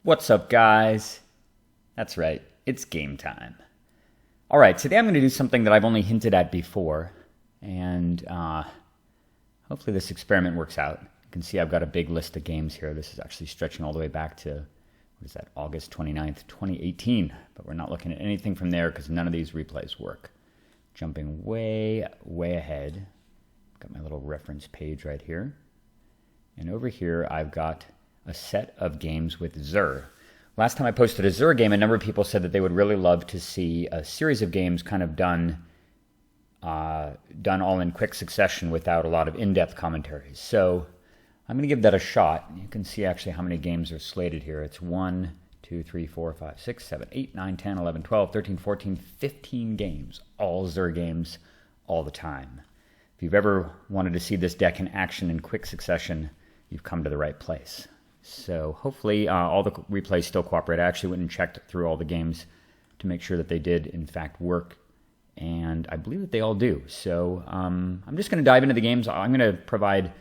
What's up, guys? That's right, it's game time. All right, today I'm going to do something that I've only hinted at before, and hopefully this experiment works out. You can see I've got a big list of games here. This is actually stretching all the way back to, what is that, August 29th, 2018. But we're not looking at anything from there because none of these replays work. Jumping way ahead. Got my little reference page right here. And over here I've got a set of games with Xur. Last time I posted a Xur game, a number of people said that they would really love to see a series of games kind of done all in quick succession without a lot of in-depth commentaries. So I'm going to give that a shot. You can see actually how many games are slated here. It's 1, 2, 3, 4, 5, 6, 7, 8, 9, 10, 11, 12, 13, 14, 15 games. All Xur games all the time. If you've ever wanted to see this deck in action in quick succession, you've come to the right place. So hopefully all the replays still cooperate. I actually went and checked through all the games to make sure that they did in fact work, and I believe that they all do. So I'm just going to dive into the games. I'm going to provide,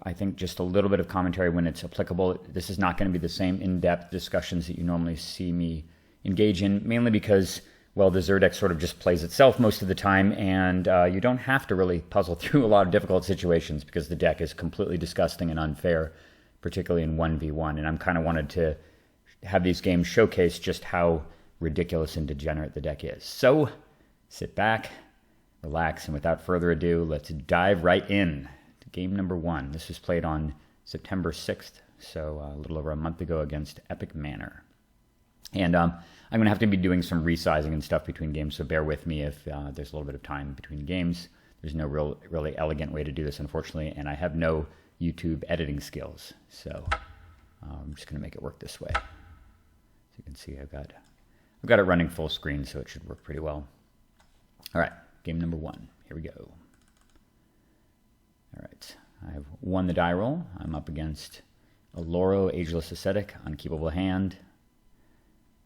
I think, just a little bit of commentary when it's applicable. This is not going to be the same in-depth discussions that you normally see me engage in, mainly because, well, the Xur deck sort of just plays itself most of the time, and you don't have to really puzzle through a lot of difficult situations because the deck is completely disgusting and unfair, particularly in 1v1, and I'm kind of wanted to have these games showcase just how ridiculous and degenerate the deck is. So sit back, relax, and without further ado, let's dive right in to game number 1. This was played on September 6th, so a little over a month ago against Epic Manor. And I'm going to have to be doing some resizing and stuff between games, so bear with me if there's a little bit of time between games. There's no really elegant way to do this, unfortunately, and I have no YouTube editing skills, so I'm just going to make it work this way. So you can see I've got it running full screen, so it should work pretty well. All right, game number 1. Here we go. All right, I've won the die roll. I'm up against Aloro, Ageless Ascetic, unkeepable hand.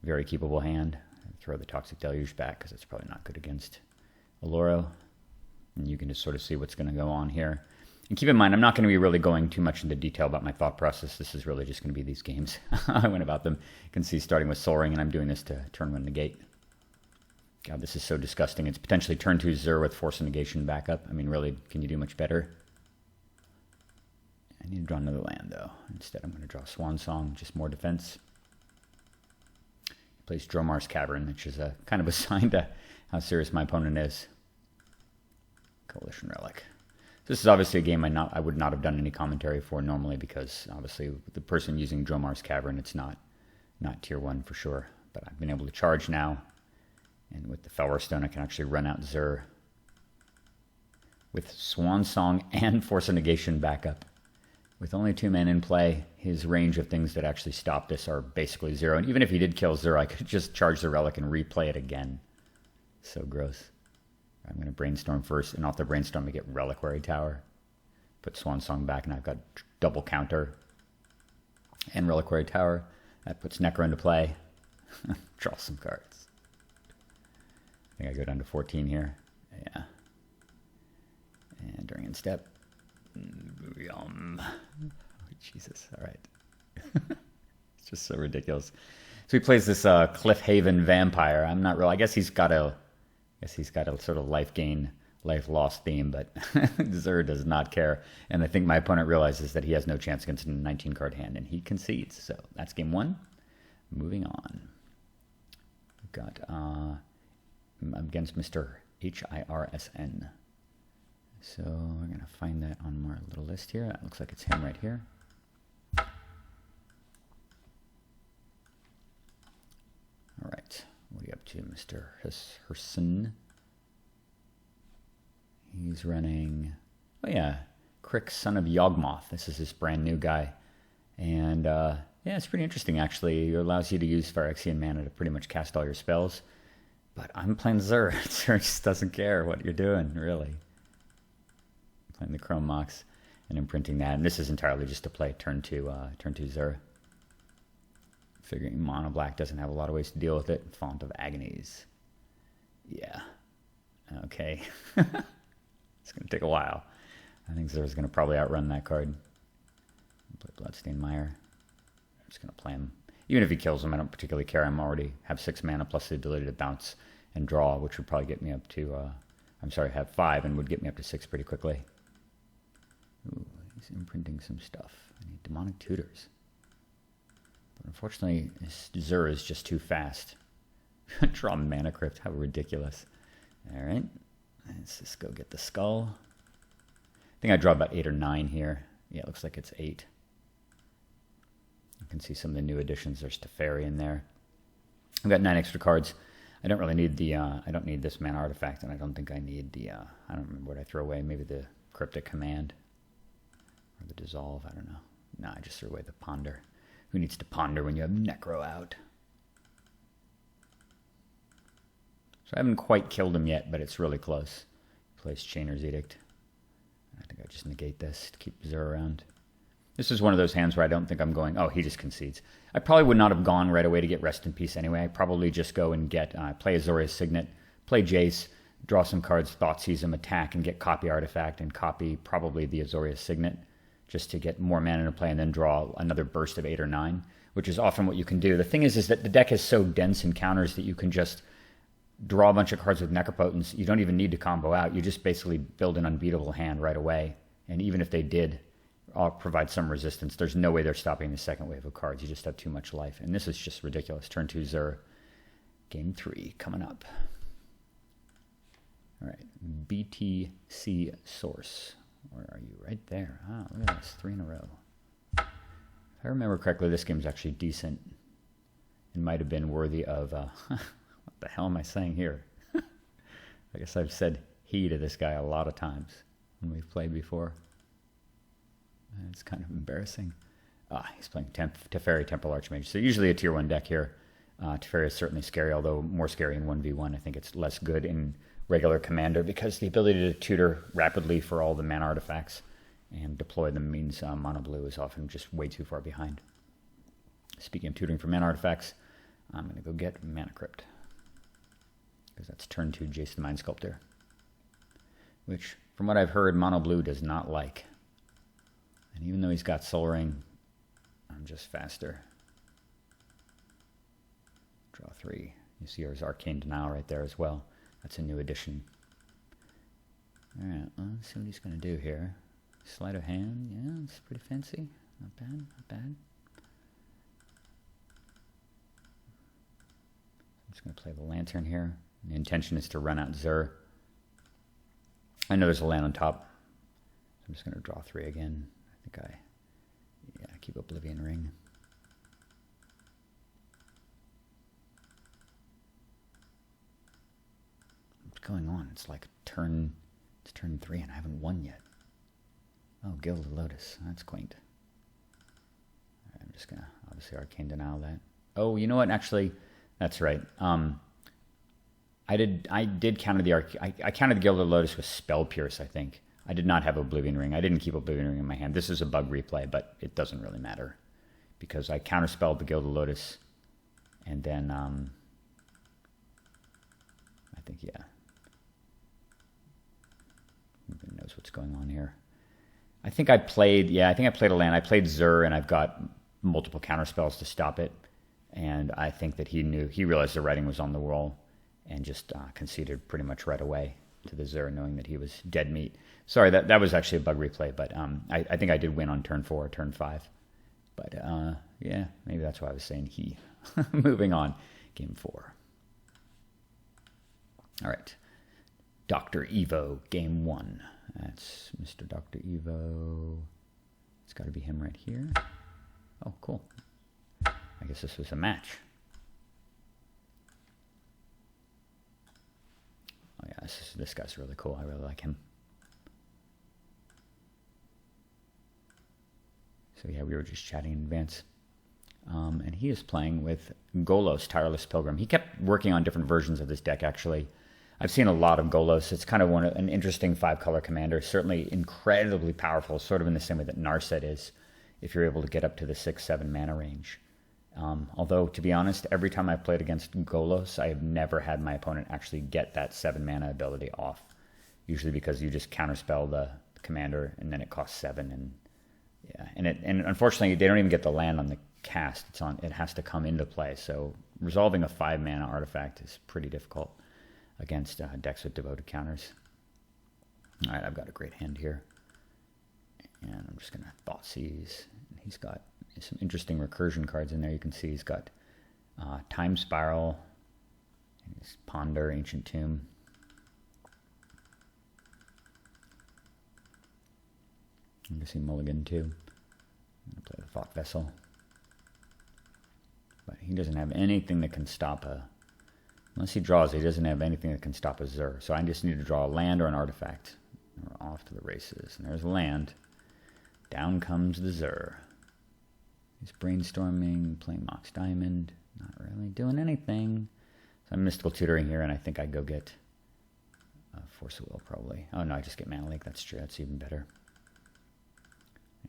Very keepable hand. Throw the Toxic Deluge back because it's probably not good against Aloro. And you can just sort of see what's going to go on here. And keep in mind, I'm not going to be really going too much into detail about my thought process. This is really just going to be these games. I went about them. You can see starting with Soul Ring, and I'm doing this to turn 1 negate. God, this is so disgusting. It's potentially turn 2 Xur with Force of Negation backup. I mean, really, can you do much better? I need to draw another land, though. Instead, I'm going to draw Swan Song, just more defense. He plays Dromar's Cavern, which is a kind of a sign to how serious my opponent is. Coalition Relic. This is obviously a game I would not have done any commentary for normally because obviously the person using Dromar's Cavern, it's not tier 1 for sure. But I've been able to charge now, and with the Felwar Stone I can actually run out Xur with Swan Song and Force of Negation backup. With only 2 men in play, his range of things that actually stop this are basically 0. And even if he did kill Xur, I could just charge the Relic and replay it again. So gross. I'm going to Brainstorm first, and off the Brainstorm we get Reliquary Tower. Put Swan Song back, and I've got double counter and Reliquary Tower. That puts Necro into play. Draw some cards. I think I go down to 14 here. Yeah. And during end step. Oh, Jesus. All right. It's just so ridiculous. So he plays this Cliffhaven Vampire. I'm not real. I guess he's got a sort of life gain, life loss theme, but Xur does not care. And I think my opponent realizes that he has no chance against a 19-card hand, and he concedes. So that's game 1. Moving on. We've got against Mr. HIRSN. So we're going to find that on our little list here. That looks like it's him right here. All right. What are you up to, Mr. Herson? He's running, oh yeah, Crick, Son of Yawgmoth. This is his brand new guy. And yeah, it's pretty interesting actually. It allows you to use Phyrexian mana to pretty much cast all your spells. But I'm playing Xur. Xur just doesn't care what you're doing, really. I'm playing the Chrome Mox and imprinting that. And this is entirely just to play turn 2 Xur. Figuring mono black doesn't have a lot of ways to deal with it. Font of Agonies. Yeah. Okay. It's going to take a while. I think Xur's going to probably outrun that card. Play Bloodstained Mire. I'm just going to play him. Even if he kills him, I don't particularly care. I'm already have 6 mana plus the ability to bounce and draw, which would probably get me up to, have 5 and would get me up to 6 pretty quickly. Ooh, he's imprinting some stuff. I need Demonic Tutors. But unfortunately, Zur is just too fast. Draw Mana Crypt, how ridiculous. Alright, let's just go get the skull. I think I draw about 8 or 9 here. Yeah, it looks like it's 8. You can see some of the new additions. There's Teferi in there. I've got 9 extra cards. I don't really need the, I don't need this mana artifact, and I don't think I need the, I don't remember what I threw away. Maybe the Cryptic Command. Or the Dissolve, I don't know. No, I just threw away the Ponder. Who needs to ponder when you have Necro out? So I haven't quite killed him yet, but it's really close. Plays Chainer's Edict. I think I just negate this to keep Zur around. This is one of those hands where I don't think I'm going, oh, he just concedes. I probably would not have gone right away to get Rest in Peace anyway. I'd probably just go and get, play Azorius Signet, play Jace, draw some cards, Thoughtseize him, attack, and get Copy Artifact, and copy probably the Azorius Signet, just to get more mana into play, and then draw another burst of 8 or 9, which is often what you can do. The thing is that the deck is so dense in counters that you can just draw a bunch of cards with Necropotence. You don't even need to combo out. You just basically build an unbeatable hand right away. And even if they did provide some resistance, there's no way they're stopping the second wave of cards. You just have too much life. And this is just ridiculous. Turn 2 Zur. Game 3 coming up. All right. BTC Source. Where are you? Right there. Ah, look at this. 3 in a row. If I remember correctly, this game's actually decent. It might have been worthy of... what the hell am I saying here? I guess I've said he to this guy a lot of times when we've played before. It's kind of embarrassing. He's playing Teferi, Temporal Archmage. So usually a tier 1 deck here. Teferi is certainly scary, although more scary in 1v1. I think it's less good in regular Commander because the ability to tutor rapidly for all the mana artifacts and deploy them means mono blue is often just way too far behind. Speaking of tutoring for mana artifacts, I'm going to go get Mana Crypt, because that's turn 2 Jace the Mind Sculptor, which, from what I've heard, mono blue does not like. And even though he's got Soul Ring, I'm just faster. Draw 3. You see there's Arcane Denial right there as well. That's a new addition. Alright, well, let's see what he's going to do here. Sleight of hand, yeah, it's pretty fancy. Not bad, not bad. I'm just going to play the Lantern here. The intention is to run out Zur. I know there's a land on top. So I'm just going to draw 3 again. I think I keep Oblivion Ring. What's going on? It's like turn 3 and I haven't won yet. Oh, Gilded Lotus. That's quaint. All right, I'm just going to obviously Arcane Denial that. Oh, you know what? Actually, that's right. I did counter I countered the Gilded Lotus with Spell Pierce, I think. I did not have Oblivion Ring. I didn't keep Oblivion Ring in my hand. This is a bug replay, but it doesn't really matter because I counterspelled the Gilded Lotus, and then I think, yeah. Who knows what's going on here? I think I played a land. I played Zur, and I've got multiple counterspells to stop it. And I think that he realized the writing was on the wall, and just conceded pretty much right away to the Zur, knowing that he was dead meat. Sorry, that was actually a bug replay, but I think I did win on turn 4 or turn 5. But yeah, maybe that's why I was saying he. Moving on, game 4. All right, Dr. Evo, game 1. That's Mr. Dr. Evo. It's got to be him right here. Oh, cool. I guess this was a match. Oh yeah, this guy's really cool. I really like him. So yeah, we were just chatting in advance. And he is playing with Golos, Tireless Pilgrim. He kept working on different versions of this deck, actually. I've seen a lot of Golos. It's kind of an interesting 5-color commander. Certainly incredibly powerful, sort of in the same way that Narset is, if you're able to get up to the 6-7 mana range. Although, to be honest, every time I've played against Golos, I have never had my opponent actually get that 7 mana ability off. Usually because you just counterspell the commander, and then it costs 7. And yeah, and unfortunately, they don't even get the land on the cast. It has to come into play. So resolving a 5-mana artifact is pretty difficult against decks with devoted counters. All right, I've got a great hand here. And I'm just going to Thoughtseize. He's got some interesting recursion cards in there. You can see he's got Time Spiral, he's Ponder, Ancient Tomb. I'm going to see Mulligan too. I'm going to play the Thought Vessel. But he doesn't have anything that can stop unless he draws, he doesn't have anything that can stop a Zur. So I just need to draw a land or an artifact. We're off to the races. And there's a land. Down comes the Zur. He's brainstorming, playing Mox Diamond. Not really doing anything. So I'm Mystical Tutoring here, and I think I go get Force of Will probably. Oh no, I just get Mana Leak. That's true. That's even better.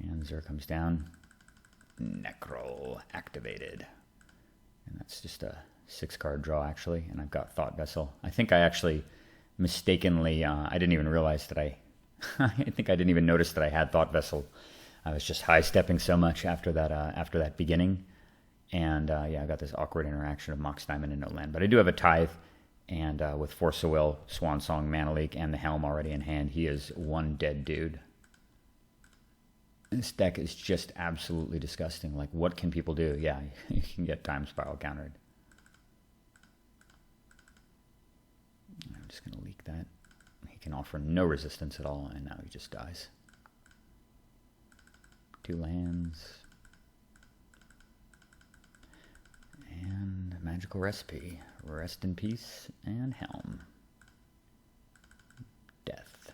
And Zur comes down. Necro activated. And that's just a 6-card draw, actually. And I've got Thought Vessel. I think I actually mistakenly, I didn't even realize that I think I didn't even notice that I had Thought Vessel. I was just high-stepping so much after that beginning. And yeah, I got this awkward interaction of Mox Diamond and no land. But I do have a Tithe. And with Force of Will, Swan Song, Mana Leak, and the Helm already in hand, he is one dead dude. This deck is just absolutely disgusting. Like, what can people do? Yeah, you can get Time Spiral countered. I'm just going to leak that. He can offer no resistance at all, and now he just dies. 2 lands. And Magical Recipe. Rest in Peace and Helm. Death.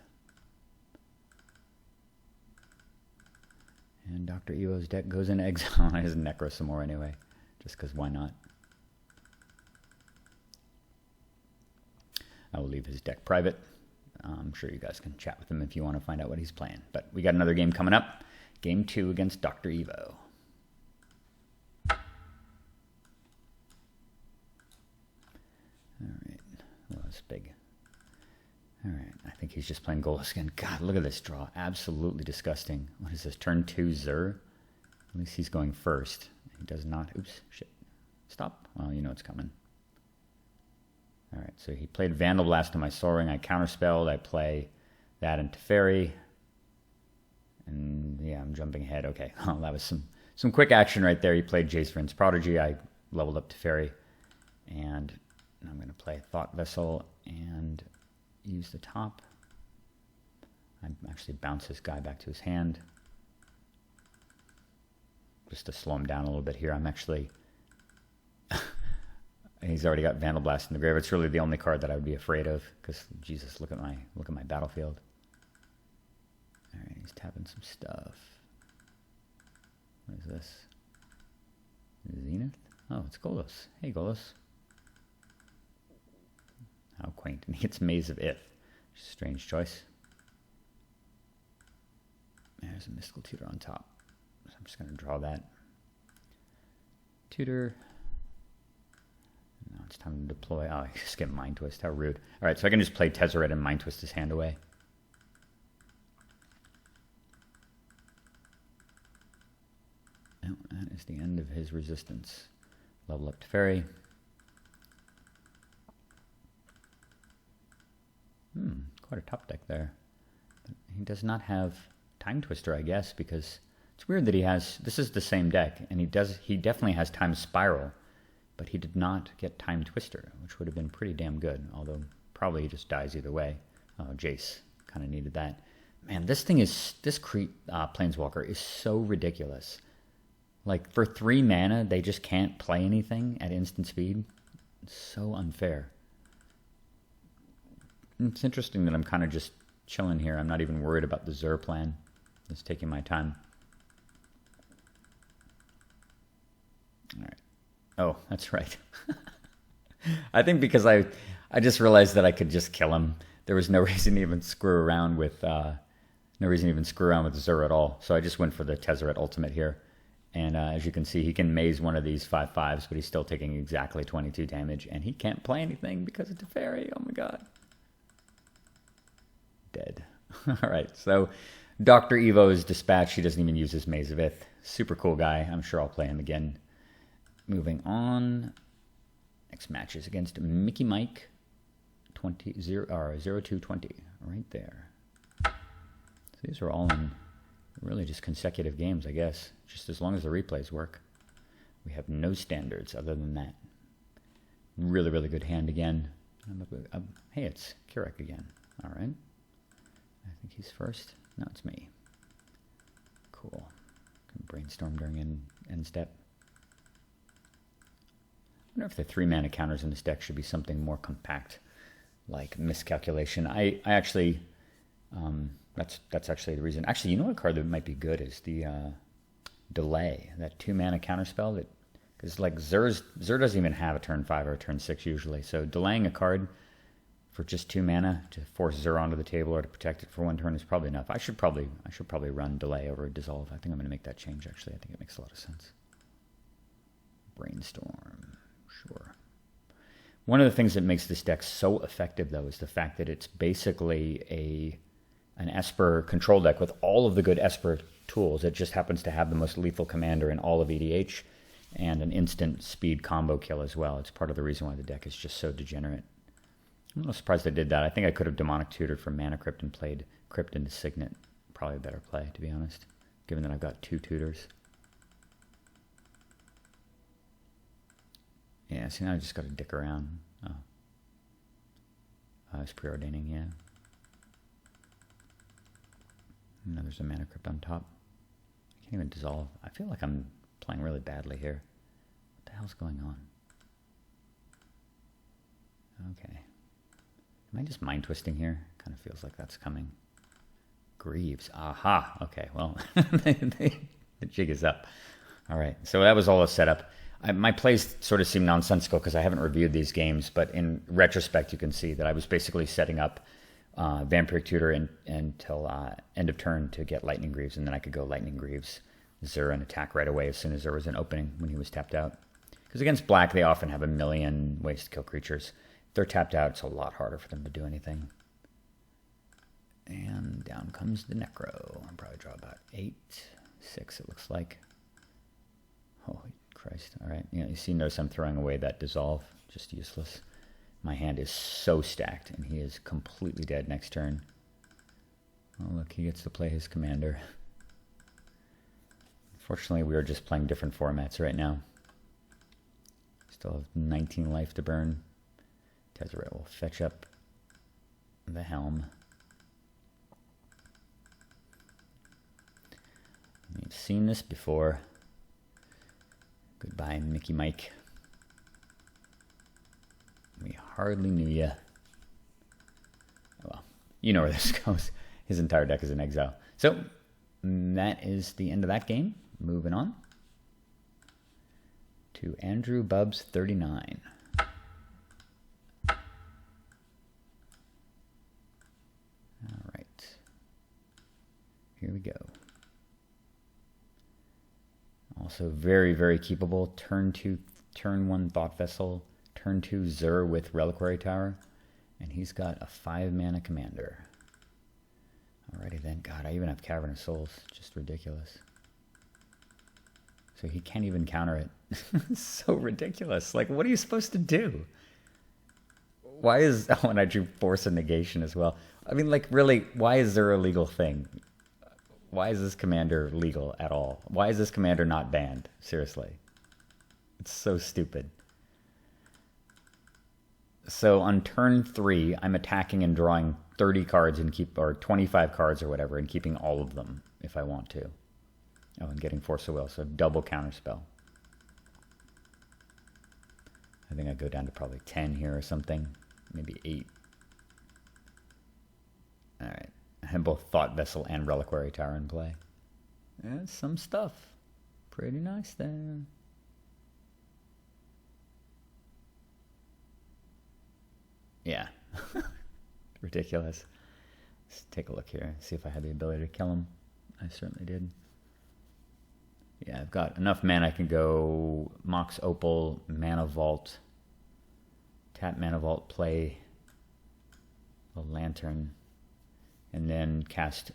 And Dr. Evo's deck goes into exile on his Necro some more anyway. Just because why not? I will leave his deck private. I'm sure you guys can chat with him if you want to find out what he's playing. But we got another game coming up. Game 2 against Dr. Evo. Alright. Well, that's big. Alright. I think he's just playing Golos again. God, look at this draw. Absolutely disgusting. What is this? Turn 2 Zur? At least he's going first. He does not. Oops. Shit. Stop. Well, you know it's coming. Alright, so he played Vandal Blast on my Sol Ring. I counterspelled. I play that into Teferi. And yeah, I'm jumping ahead. Okay, well, that was some quick action right there. He played Jace Vryn's Prodigy. I leveled up Teferi. And I'm going to play Thought Vessel and use the top. I actually bounce this guy back to his hand. Just to slow him down a little bit here. I'm actually... He's already got Vandal Blast in the grave. It's really the only card that I would be afraid of, because Jesus, look at my battlefield. All right, he's tapping some stuff. What is this? Zenith? Oh, it's Golos. Hey, Golos. How quaint. And he gets Maze of Ith. Strange choice. There's a Mystical Tutor on top. So I'm just going to draw that. Tutor. Now it's time to deploy. Oh, I just get Mind Twist. How rude. All right, so I can just play Tezzeret and Mind Twist his hand away. Oh, that is the end of his resistance. Level up Teferi. Quite a top deck there. But he does not have Time Twister, I guess, because it's weird that he has... This is the same deck, and he definitely has Time Spiral. But he did not get Time Twister, which would have been pretty damn good, although probably he just dies either way. Oh, Jace kind of needed that. Man, this Planeswalker is so ridiculous. Like, for 3 mana, they just can't play anything at instant speed. It's so unfair. It's interesting that I'm kind of just chilling here. I'm not even worried about the Zur plan. Just taking my time. All right. Oh, that's right. I think because I just realized that I could just kill him. There was no reason to even screw around with Zur at all. So I just went for the Tezzeret Ultimate here. And as you can see, he can maze one of these 5/5s, but he's still taking exactly 22 damage. And he can't play anything because of Teferi. Oh my god. Dead. All right, so Dr. Evo is dispatched. He doesn't even use his Maze of Ith. Super cool guy. I'm sure I'll play him again. Moving on. Next match is against Mickey Mike 0220. Right there. So these are all in really just consecutive games, I guess. Just as long as the replays work. We have no standards other than that. Really, really good hand again. Hey, it's Kirek again. All right. I think he's first. No, it's me. Cool. Can brainstorm during end step. I wonder if the 3-mana counters in this deck should be something more compact, like Miscalculation. I actually, that's actually the reason. Actually, you know what card that might be good is the Delay, that 2-mana counter spell that, because like Zur doesn't even have a turn 5 or a turn 6 usually. So delaying a card for just 2 mana to force Zur onto the table or to protect it for 1 turn is probably enough. I should probably run Delay over Dissolve. I think I'm going to make that change actually. I think it makes a lot of sense. Brainstorm, sure. One of the things that makes this deck so effective though is the fact that it's basically an Esper control deck with all of the good Esper tools. It just happens to have the most lethal commander in all of EDH and an instant speed combo kill as well. It's part of the reason why the deck is just so degenerate. I'm a little surprised I did that. I think I could have Demonic Tutored for Mana Crypt and played Crypt into Signet. Probably a better play, to be honest, given that I've got 2 tutors. Yeah, see, now I just got to dick around. Oh. I was preordaining, yeah. No, there's a Mana Crypt on top. I can't even dissolve. I feel like I'm playing really badly here. What the hell's going on? Okay. Am I just mind twisting here? Kind of feels like that's coming. Greaves. Aha. Okay, well, the jig is up. All right, so that was all a setup. My plays sort of seem nonsensical because I haven't reviewed these games, but in retrospect, you can see that I was basically setting up Vampiric Tutor until end of turn to get Lightning Greaves, and then I could go Lightning Greaves, Zur, and attack right away as soon as there was an opening when he was tapped out. Because against black, they often have a million ways to kill creatures. If they're tapped out, it's a lot harder for them to do anything. And down comes the Necro. I'll probably draw about 8, 6 it looks like. Holy Christ. All right. You see, notice I'm throwing away that Dissolve. Just useless. My hand is so stacked, and he is completely dead next turn. Oh, look, he gets to play his commander. Unfortunately, we are just playing different formats right now. Still have 19 life to burn. Tezzeret will fetch up the Helm. We've seen this before. Goodbye, Mickey Mike. We hardly knew ya. Well, you know where this goes. His entire deck is in exile. So, that is the end of that game. Moving on to Andrew Bubbs 39. All right. Here we go. Also very, very keepable. Turn 2, turn 1 Thought Vessel. Turn 2 Zur with Reliquary Tower. And he's got a 5-mana commander. Alrighty then. God, I even have Cavern of Souls. Just ridiculous. So he can't even counter it. So ridiculous. Like, what are you supposed to do? Why is... Oh, and I drew Force of Negation as well. I mean, like, really, why is there a legal thing? Why is this commander legal at all? Why is this commander not banned? Seriously. It's so stupid. So on turn 3, I'm attacking and drawing 30 cards and or 25 cards or whatever, and keeping all of them if I want to. Oh, and getting Force of Will, so double counterspell. I think I go down to probably 10 here or something, maybe 8. All right, I have both Thought Vessel and Reliquary Tower in play. That's some stuff. Pretty nice there. Yeah, ridiculous. Let's take a look here, see if I had the ability to kill him. I certainly did. Yeah, I've got enough mana. I can go Mox Opal, Mana Vault, tap Mana Vault, play a Lantern, and then cast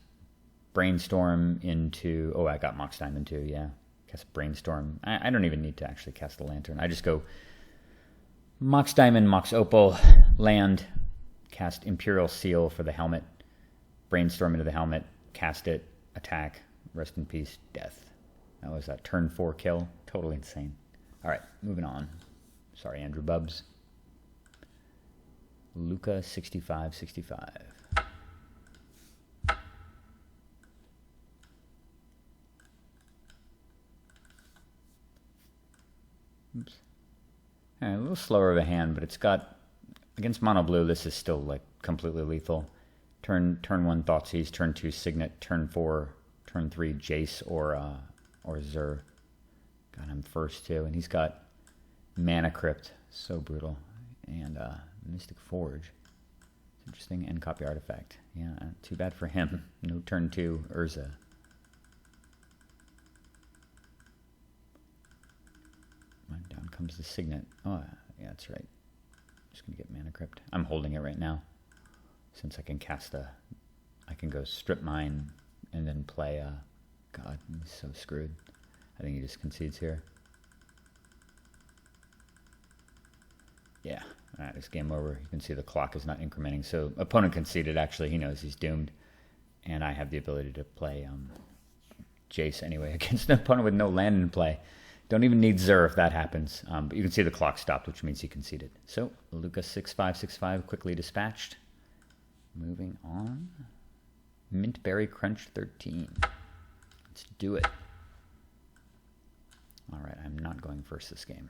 Brainstorm into... Oh, I got Mox Diamond too, yeah. Cast Brainstorm. I don't even need to actually cast the Lantern. I just go Mox Diamond, Mox Opal, land, cast Imperial Seal for the helmet, Brainstorm into the helmet, cast it, attack, rest in peace, death. That was a turn 4 kill. Totally insane. All right, moving on. Sorry, Andrew Bubs. Luca 6565. Oops. All right, a little slower of a hand, but it's got, against mono blue, this is still like completely lethal. Turn 1 Thoughtseize, turn 2 Signet, turn 4, turn 3 Jace or Zur. Got him first too, and he's got Mana Crypt, so brutal, and Mystic Forge. It's interesting, and Copy Artifact. Yeah, too bad for him. No turn 2 Urza. Down comes the Signet. Oh, yeah, that's right. Just gonna get Mana Crypt. I'm holding it right now, since I can cast I can go Strip Mine and then play. God, he's so screwed. I think he just concedes here. Yeah, all right, it's game over. You can see the clock is not incrementing. So opponent conceded. Actually, he knows he's doomed, and I have the ability to play Jace anyway against an opponent with no land in play. Don't even need Zur if that happens. But you can see the clock stopped, which means he conceded. So Luca 6565 quickly dispatched. Moving on. Mint Berry Crunch 13. Let's do it. All right, I'm not going first this game.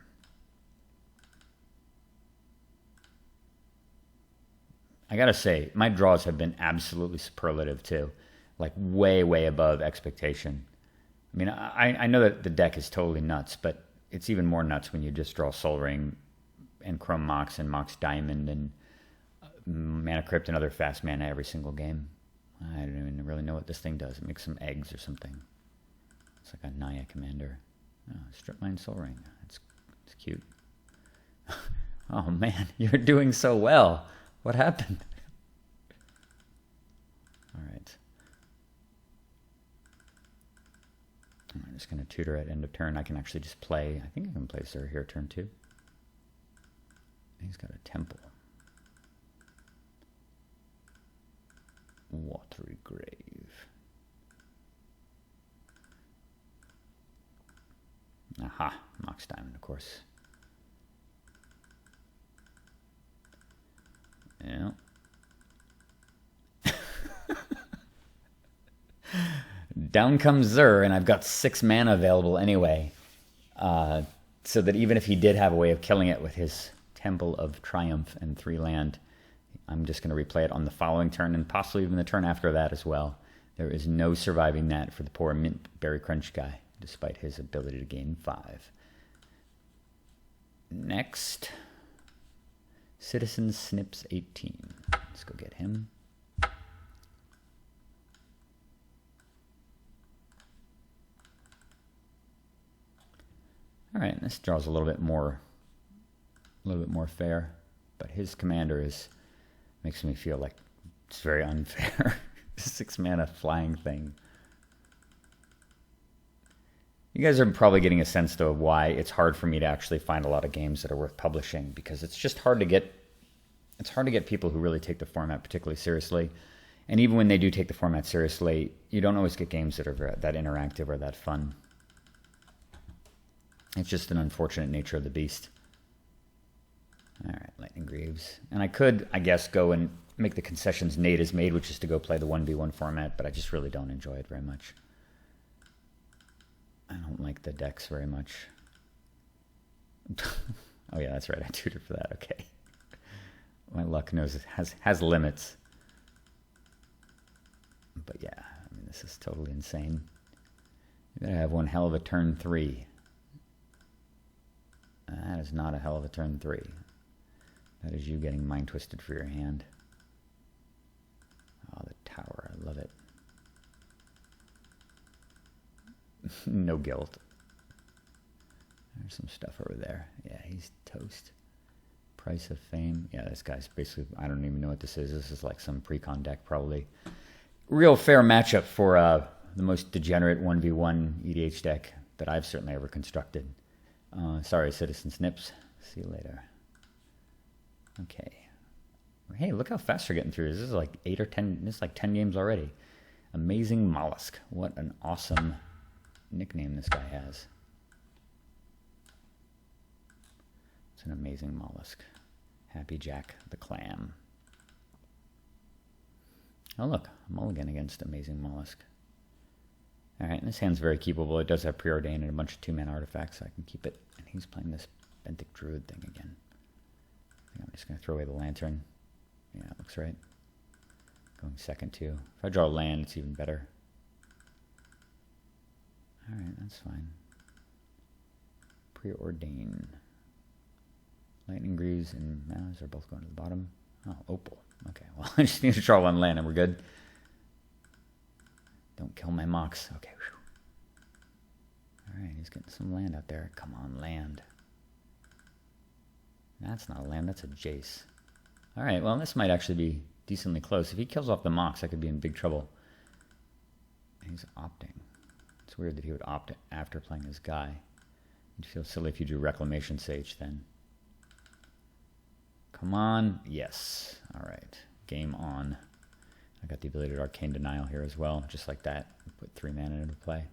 I gotta say, my draws have been absolutely superlative too. Like way, way above expectation. I mean, I know that the deck is totally nuts, but it's even more nuts when you just draw Sol Ring and Chrome Mox and Mox Diamond and Mana Crypt and other fast mana every single game. I don't even really know what this thing does. It makes some eggs or something. It's like a Naya commander. Oh, Strip Mine Sol Ring. It's cute. Oh man, you're doing so well. What happened? All right. I'm just going to tutor at end of turn. I can actually just play. I think I can play Zur here turn 2. He's got a Temple. Watery Grave. Aha, Mox Diamond, of course. Yeah. Down comes Zur, and I've got 6 mana available anyway. So that even if he did have a way of killing it with his Temple of Triumph and 3 land, I'm just going to replay it on the following turn and possibly even the turn after that as well. There is no surviving that for the poor Mint Berry Crunch guy, despite his ability to gain 5. Next, Citizen Snips 18. Let's go get him. All right, this draws a little bit more fair, but his commander makes me feel like it's very unfair. 6 mana flying thing. You guys are probably getting a sense though of why it's hard for me to actually find a lot of games that are worth publishing, because it's just hard to get. It's hard to get people who really take the format particularly seriously, and even when they do take the format seriously, you don't always get games that are that interactive or that fun. It's just an unfortunate nature of the beast. All right, Lightning Greaves. And I could, I guess, go and make the concessions Nate has made, which is to go play the 1v1 format, but I just really don't enjoy it very much. I don't like the decks very much. Oh yeah, that's right, I tutored for that, okay. My luck knows it has limits. But yeah, I mean, this is totally insane. You're gonna have one hell of a turn 3. That is not a hell of a turn 3. That is you getting mind twisted for your hand. Oh, the tower. I love it. No guilt. There's some stuff over there. Yeah, he's toast. Price of Fame. Yeah, this guy's basically, I don't even know what this is. This is like some pre-con deck probably. real fair matchup for the most degenerate 1v1 EDH deck that I've certainly ever constructed. Sorry, Citizen Snips. See you later. Okay. Hey, look how fast we're getting through. This is like 8 or 10. This is like 10 games already. Amazing Mollusk. What an awesome nickname this guy has. It's an amazing mollusk. Happy Jack the Clam. Oh look, mulligan against Amazing Mollusk. Alright, and this hand's very keepable. It does have Preordain and a bunch of 2-mana artifacts, so I can keep it. And he's playing this Benthic Druid thing again. I think I'm just going to throw away the Lantern. Yeah, it looks right. Going second too. If I draw a land, it's even better. Alright, that's fine. Preordain. Lightning Greaves and Mouse are both going to the bottom. Oh, Opal. Okay, well, I just need to draw one land and we're good. Don't kill my Mox. Okay. Alright, he's getting some land out there. Come on, land. That's not a land, that's a Jace. Alright, well, this might actually be decently close. If he kills off the Mox, I could be in big trouble. He's opting. It's weird that he would opt after playing his guy. It'd feel silly if you do Reclamation Sage then. Come on. Yes. Alright. Game on. I got the ability to Arcane Denial here as well. Just like that. Put 3 mana into play.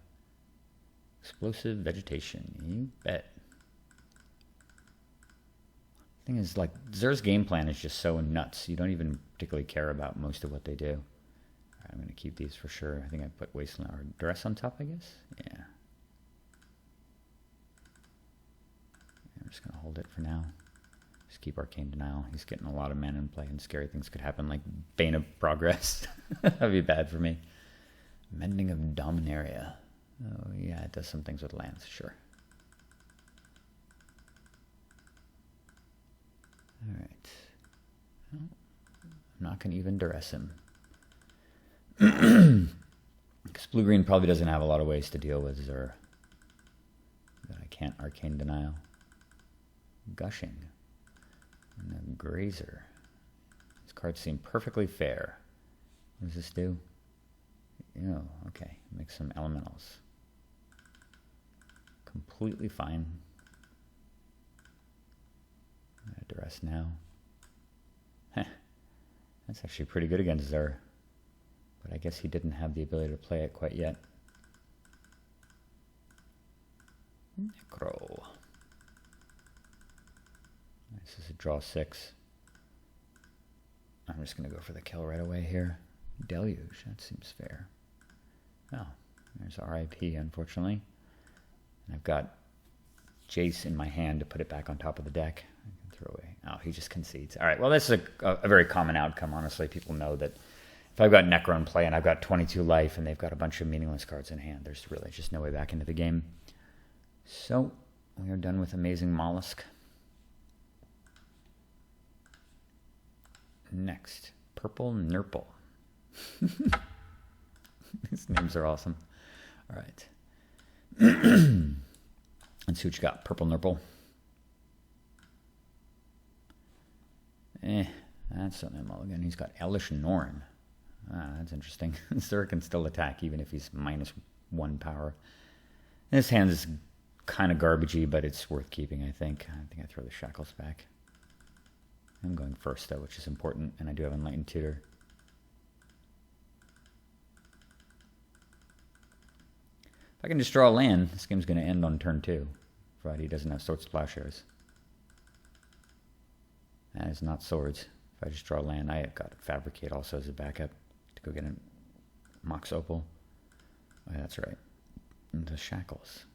Explosive Vegetation. You bet. Thing is, like, Xur's game plan is just so nuts. You don't even particularly care about most of what they do. Alright, I'm going to keep these for sure. I think I put Wasteland or Duress on top, I guess. Yeah. I'm just going to hold it for now. Just keep Arcane Denial. He's getting a lot of mana in play, and scary things could happen, like Bane of Progress. That'd be bad for me. Mending of Dominaria. Oh, yeah, it does some things with lands, sure. Alright. Well, I'm not going to even duress him. Because blue-green probably doesn't have a lot of ways to deal with Xur. But I can't Arcane Denial. Gushing. And a Grazer. These cards seem perfectly fair. What does this do? Oh, okay. Make some elementals. Completely fine. Duress now. Heh. That's actually pretty good against Xur. But I guess he didn't have the ability to play it quite yet. Necro. This is a draw 6. I'm just going to go for the kill right away here. Deluge, that seems fair. Oh, there's RIP, unfortunately. And I've got Jace in my hand to put it back on top of the deck. I can throw away. Oh, he just concedes. All right, well, this is a very common outcome, honestly. People know that if I've got Necro in play and I've got 22 life and they've got a bunch of meaningless cards in hand, there's really just no way back into the game. So, we are done with Amazing Mollusk. Next, Purple Nurple. These names are awesome. All right. Let's see what you got. Purple Nurple. That's something I'm all again. He's got Elish Norn. Ah, that's interesting. Xur can still attack even if he's -1 power. This hand is kind of garbagey, but it's worth keeping, I think. I think I throw the Shackles back. I'm going first, though, which is important, and I do have Enlightened Tutor. If I can just draw a land, this game's going to end on turn 2, provided he doesn't have Swords Plowshares. That is not Swords. If I just draw land, I have got Fabricate also as a backup to go get a Mox Opal. Oh, yeah, that's right. And the Shackles.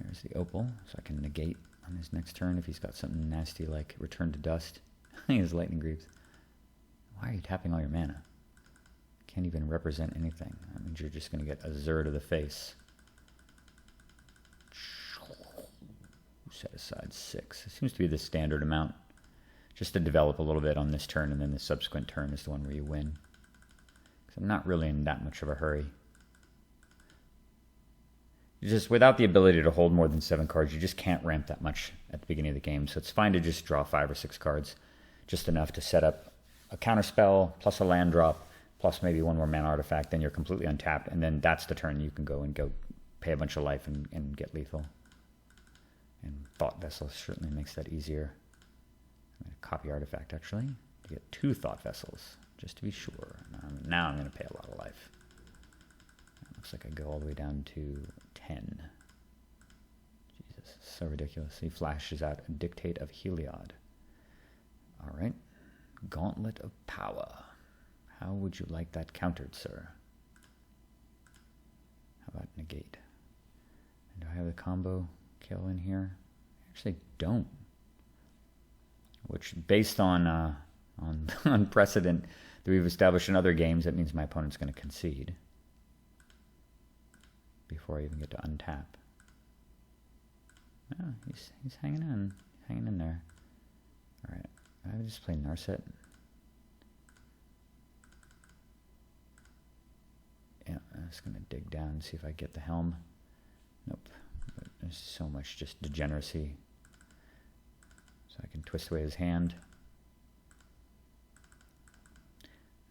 There's the Opal, so I can negate on his next turn if he's got something nasty like Return to Dust. He has Lightning Greaves. Why are you tapping all your mana? Can't even represent anything. That means you're just going to get a Xur to the face. Set aside 6. It seems to be the standard amount. Just to develop a little bit on this turn, and then the subsequent turn is the one where you win. Because I'm not really in that much of a hurry. Just without the ability to hold more than 7 cards, you just can't ramp that much at the beginning of the game. So it's fine to just draw 5 or 6 cards, just enough to set up a counterspell, plus a land drop, plus maybe one more mana artifact, then you're completely untapped, and then that's the turn you can go pay a bunch of life and get lethal. And Thought Vessel certainly makes that easier. I'm going to copy artifact, actually, to get 2 Thought Vessels, just to be sure. Now I'm going to pay a lot of life. It looks like I go all the way down to 10. Jesus, so ridiculous. He flashes out a Dictate of Heliod. All right. Gauntlet of Power. How would you like that countered, sir? How about negate? And do I have the combo kill in here? I actually don't. Which, based on on precedent that we've established in other games, that means my opponent's going to concede before I even get to untap. Oh, he's hanging in there. All right, I would just play Narset. Yeah, I'm just going to dig down and see if I get the helm. Nope. But there's so much just degeneracy. So I can twist away his hand.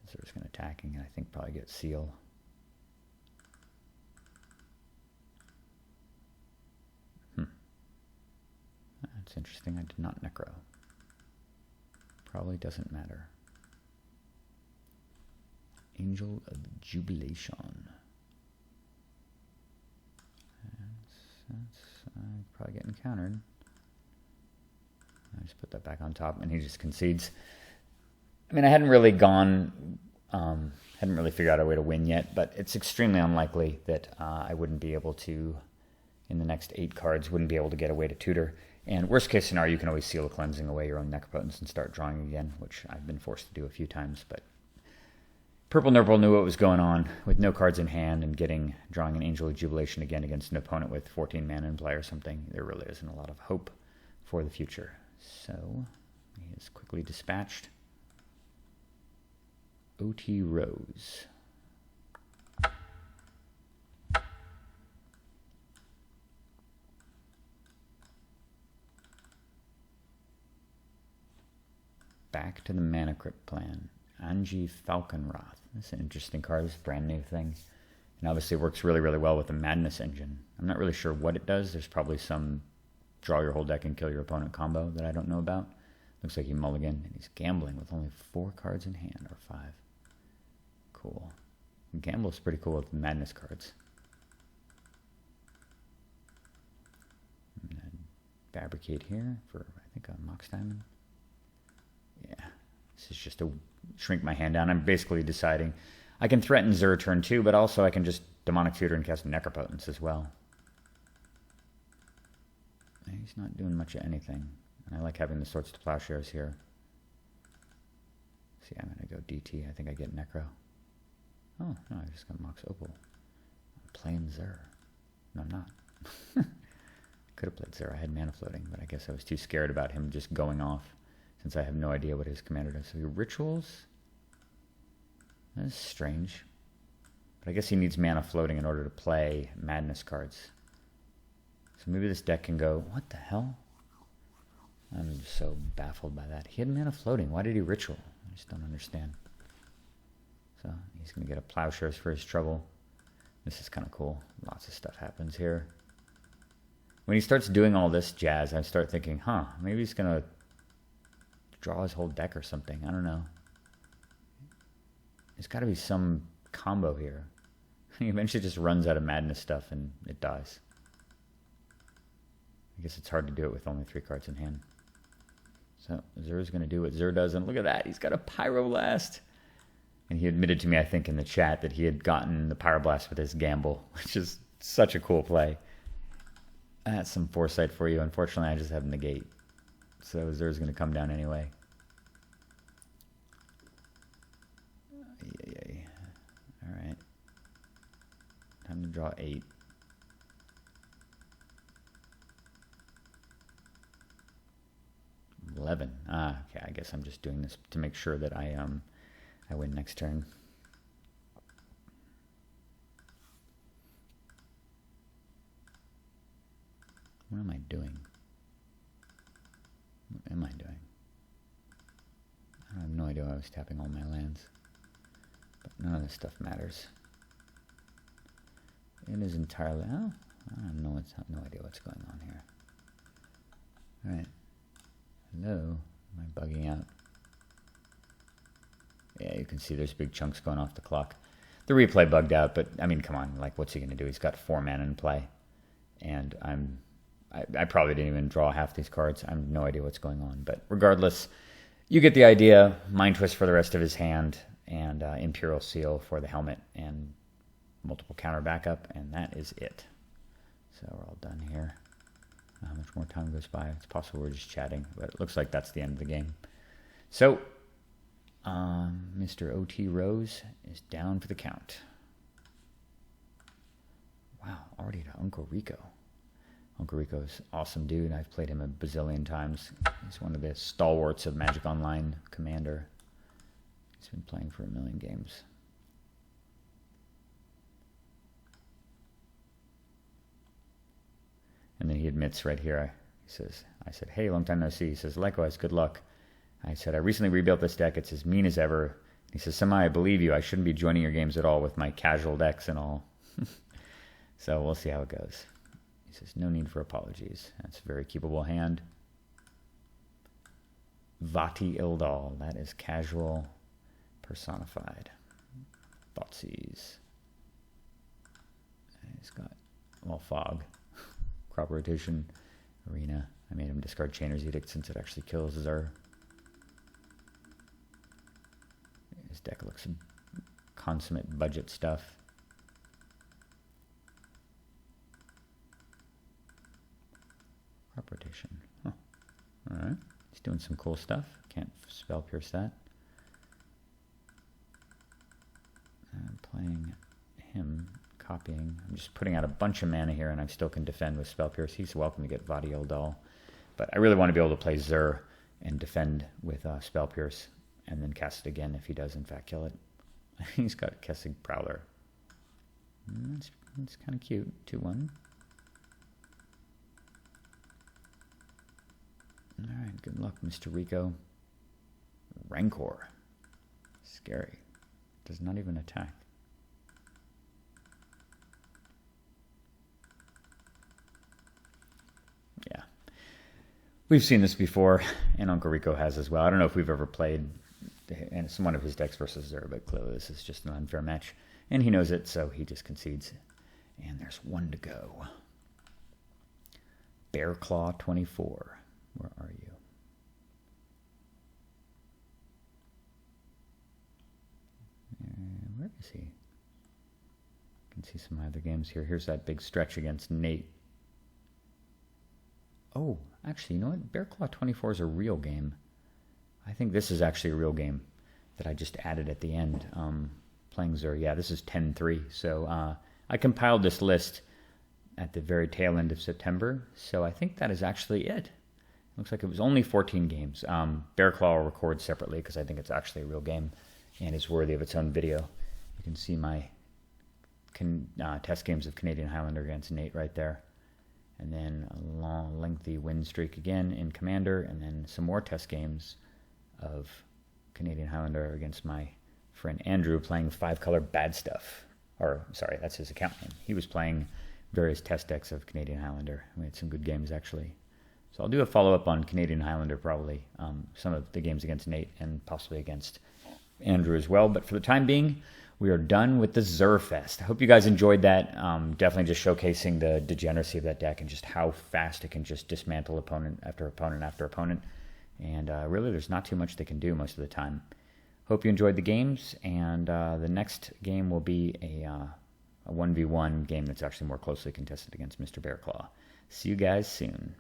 So he's going to attacking, and I think probably get Seal. That's interesting. I did not Necro. Probably doesn't matter. Angel of Jubilation. That's probably getting countered. I just put that back on top, and he just concedes. I mean, I hadn't really figured out a way to win yet, but it's extremely unlikely that I wouldn't be able to, in the next 8 cards, wouldn't be able to get away to tutor. And worst case scenario, you can always seal a cleansing away your own Necropotence and start drawing again, which I've been forced to do a few times, but Purple Nurple knew what was going on with no cards in hand and drawing an Angel of Jubilation again against an opponent with 14 mana in play or something. There really isn't a lot of hope for the future. So he is quickly dispatched. OT Rose. Back to the Mana Crypt plan. Anji Falconwrath. That's an interesting card. It's a brand new thing. And obviously it works really, really well with the Madness engine. I'm not really sure what it does. There's probably some draw your whole deck and kill your opponent combo that I don't know about. Looks like he mulliganed, and he's gambling with only 4 cards in hand, or 5. Cool. Gamble's pretty cool with the Madness cards. I'm going to fabricate here for, I think, a Mox Diamond. Yeah. This is just to shrink my hand down. I'm basically deciding I can threaten Zur turn 2, but also I can just Demonic Tutor and cast Necropotence as well. He's not doing much of anything. And I like having the Swords to Plowshares here. See, I'm going to go DT. I think I get Necro. Oh, no, I just got Mox Opal. I'm playing Zur. No, I'm not. Could have played Zur. I had mana floating, but I guess I was too scared about him just going off, since I have no idea what his commander does. So Rituals? That's strange. But I guess he needs mana floating in order to play Madness cards. So maybe this deck can go, what the hell? I'm just so baffled by that. He had mana floating. Why did he Ritual? I just don't understand. So he's going to get a Plowshares for his trouble. This is kind of cool. Lots of stuff happens here. When he starts doing all this jazz, I start thinking, maybe he's going to draw his whole deck or something. I don't know. There's got to be some combo here. He eventually just runs out of Madness stuff and it dies. I guess it's hard to do it with only 3 cards in hand. So Zur's going to do what Zur does, and look at that. He's got a Pyroblast. And he admitted to me, I think, in the chat that he had gotten the Pyroblast with his gamble, which is such a cool play. That's some foresight for you. Unfortunately, I just have Negate. So Zur's going to come down anyway. All right. Time to draw 8. $11. Okay. I guess I'm just doing this to make sure that I win next turn. What am I doing? What am I doing? I have no idea why I was tapping all my lands. But none of this stuff matters. It is entirely... Oh, I don't know. No idea what's going on here. All right. Hello. Am I bugging out? Yeah, you can see there's big chunks going off the clock. The replay bugged out, but I mean, come on. Like, what's he going to do? He's got 4 mana in play. And I probably didn't even draw half these cards. I have no idea what's going on. But regardless, you get the idea. Mind Twist for the rest of his hand, and Imperial Seal for the helmet, and multiple counter backup, and that is it. So we're all done here. How much more time goes by? It's possible we're just chatting, but it looks like that's the end of the game. So, Mr. O.T. Rose is down for the count. Wow, already to Uncle Rico. Uncle Rico's awesome dude. I've played him a bazillion times. He's one of the stalwarts of Magic Online Commander. He's been playing for 1 million games. And then he admits right here, he says, I said, hey, long time no see. He says, likewise, good luck. I said, I recently rebuilt this deck. It's as mean as ever. He says, somehow I believe you. I shouldn't be joining your games at all with my casual decks and all. So we'll see how it goes. He says, no need for apologies. That's a very keepable hand. Vati Ildal. That is casual personified. Thoughtseize. He's got, well, Fog. Crop Rotation. Arena. I made him discard Chainer's Edict since it actually kills Zur. His deck looks consummate budget stuff. Crop Rotation. Huh. Alright. He's doing some cool stuff. Can't spell pierce that. I'm playing him, copying. I'm just putting out a bunch of mana here, and I still can defend with Spell Pierce. He's welcome to get Vadi Eldal. But I really want to be able to play Zur and defend with Spell Pierce, and then cast it again if he does in fact kill it. He's got Kessig Prowler. That's kind of cute. 2-1. Alright, good luck, Mr. Rico. Rancor. Scary. Does not even attack. Yeah. We've seen this before, and Uncle Rico has as well. I don't know if we've ever played and it's one of his decks versus Zur, but clearly this is just an unfair match. And he knows it, so he just concedes. And there's 1 to go. Bearclaw 24. Where are you? Where is he? I can see some other games here. Here's that big stretch against Nate. Oh, actually, you know what? Bearclaw 24 is a real game. I think this is actually a real game that I just added at the end. Playing Zur. Yeah, this is 10-3. So I compiled this list at the very tail end of September. So I think that is actually it. Looks like it was only 14 games. Bearclaw will record separately because I think it's actually a real game and is worthy of its own video. You can see my test games of Canadian Highlander against Nate right there. And then a long, lengthy win streak again in Commander, and then some more test games of Canadian Highlander against my friend Andrew playing 5-color Bad Stuff. Or, sorry, that's his account name. He was playing various test decks of Canadian Highlander. We had some good games, actually. So I'll do a follow-up on Canadian Highlander, probably. Some of the games against Nate and possibly against Andrew as well. But for the time being, we are done with the Zurfest. I hope you guys enjoyed that. Definitely just showcasing the degeneracy of that deck and just how fast it can just dismantle opponent after opponent after opponent. And really, there's not too much they can do most of the time. Hope you enjoyed the games, and the next game will be a 1v1 game that's actually more closely contested against Mr. Bearclaw. See you guys soon.